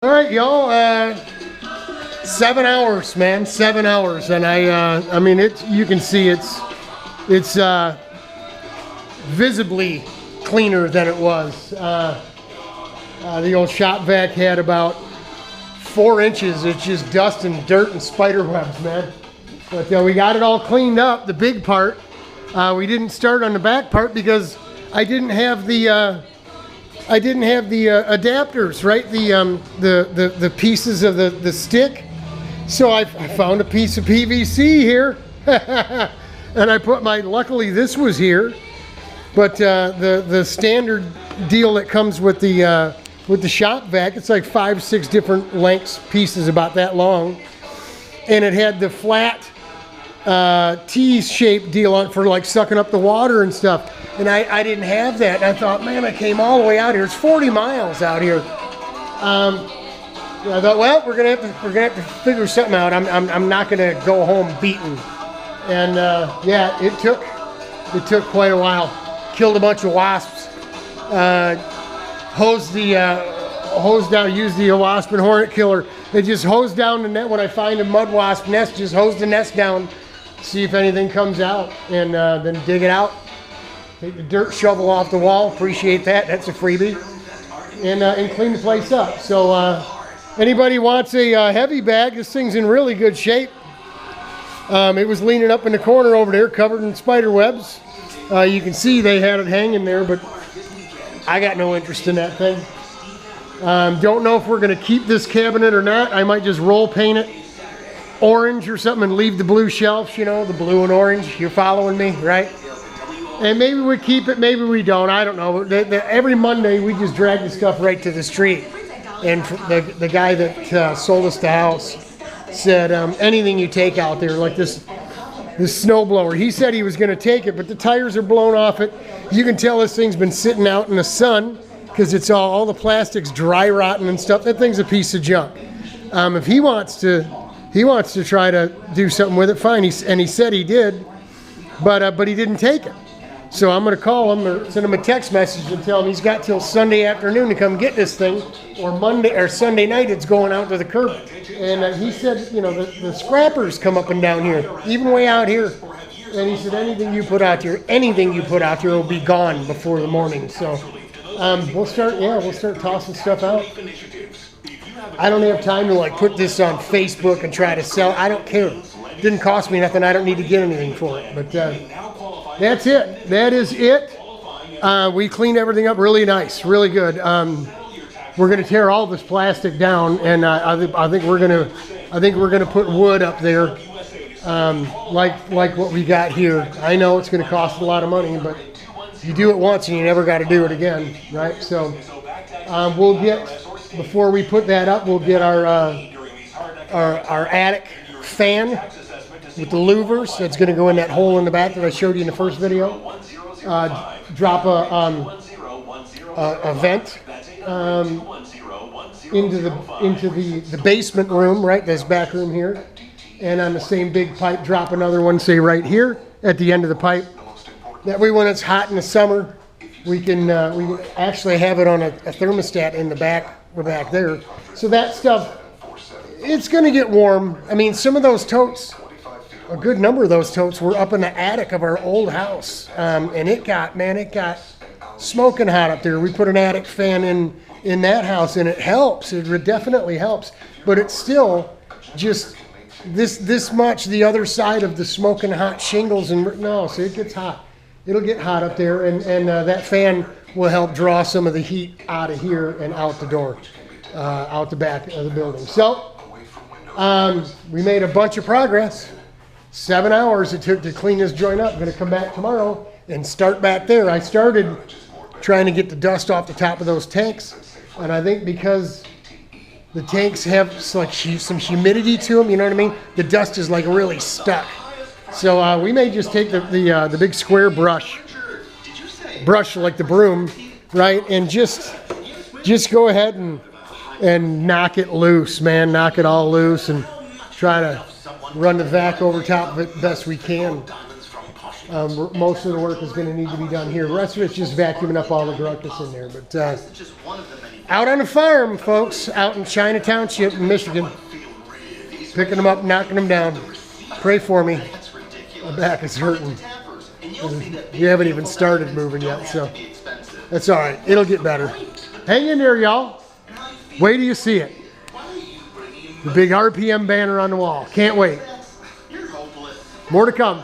All right, y'all. 7 hours, man. 7 hours, and I mean, you can see it's visibly cleaner than it was. The old shop vac had about 4 inches. It's just dust and dirt and spider webs, man. But we got it all cleaned up. The big part. We didn't start on the back part because I didn't have the adapters, right? The pieces of the stick. So I found a piece of PVC here, and I put luckily this was here, but the standard deal that comes with the shop vac, it's like 5-6 different lengths pieces about that long, and it had the flat T-shaped deal on for like sucking up the water and stuff. And I didn't have that. And I thought, man, I came all the way out here. It's 40 miles out here. I thought, well, we're gonna have to figure something out. I'm not gonna go home beaten. And yeah, it took quite a while. Killed a bunch of wasps. Hosed down. Used the wasp and hornet killer. It just hosed down the net. When I find a mud wasp nest, just hose the nest down, see if anything comes out, and then dig it out. Take the dirt shovel off the wall. Appreciate that. That's a freebie. And clean the place up. So anybody wants a heavy bag, this thing's in really good shape. It was leaning up in the corner over there, covered in spider webs. You can see they had it hanging there, but I got no interest in that thing. Don't know if we're going to keep this cabinet or not. I might just roll paint it orange or something and leave the blue shelves, you know, the blue and orange. You're following me, right? And maybe we keep it, maybe we don't. I don't know. Every Monday we just drag the stuff right to the street. And the guy that sold us the house said, anything you take out there, like this snowblower, he said he was going to take it, but the tires are blown off it. You can tell this thing's been sitting out in the sun because it's all the plastic's dry rotting and stuff. That thing's a piece of junk. If he wants to try to do something with it, fine. He said he did, but he didn't take it. So I'm going to call him or send him a text message and tell him he's got till Sunday afternoon to come get this thing, or Monday or Sunday night it's going out to the curb. And he said, you know, the scrappers come up and down here, even way out here. And he said anything you put out here will be gone before the morning. So we'll start tossing stuff out. I don't have time to like put this on Facebook and try to sell. I don't care. It didn't cost me nothing. I don't need to get anything for it. But that's it. That is it. We cleaned everything up really nice, really good. We're going to tear all this plastic down, and I think we're going to put wood up there, like what we got here. I know it's going to cost a lot of money, but you do it once and you never got to do it again, right? So we'll get, before we put that up, we'll get our attic fan with the louvers. That's going to go in that hole in the back that I showed you in the first video. Drop a vent into the basement room, right? This back room here, and on the same big pipe, drop another one, say right here at the end of the pipe. That way, when it's hot in the summer, we can actually have it on a thermostat in the back there. So that stuff, it's going to get warm. I mean, some of those totes, a good number of those totes were up in the attic of our old house, and it got smoking hot up there. We put an attic fan in that house, and it helps. It definitely helps, but it's still just this much the other side of the smoking hot shingles, so it gets hot. It'll get hot up there, and that fan will help draw some of the heat out of here and out the door, out the back of the building. So we made a bunch of progress. 7 hours it took to clean this joint up. I'm going to come back tomorrow and start back there. I started trying to get the dust off the top of those tanks, and I think because the tanks have like some humidity to them, you know what I mean? The dust is like really stuck. So we may just take the big square brush like the broom, right, and just go ahead and knock it loose, man. Knock it all loose and try to run the vac over top of it best we can. Most of the work is going to need to be done here. The rest of it's just vacuuming up all the grunt that's in there. But out on the farm, folks, out in China Township in Michigan. Picking them up, knocking them down. Pray for me. My back is hurting. We haven't even started moving yet, so that's all right. It'll get better. Hang in there, y'all. Wait till you see it. The big RPM banner on the wall. Can't wait. More to come.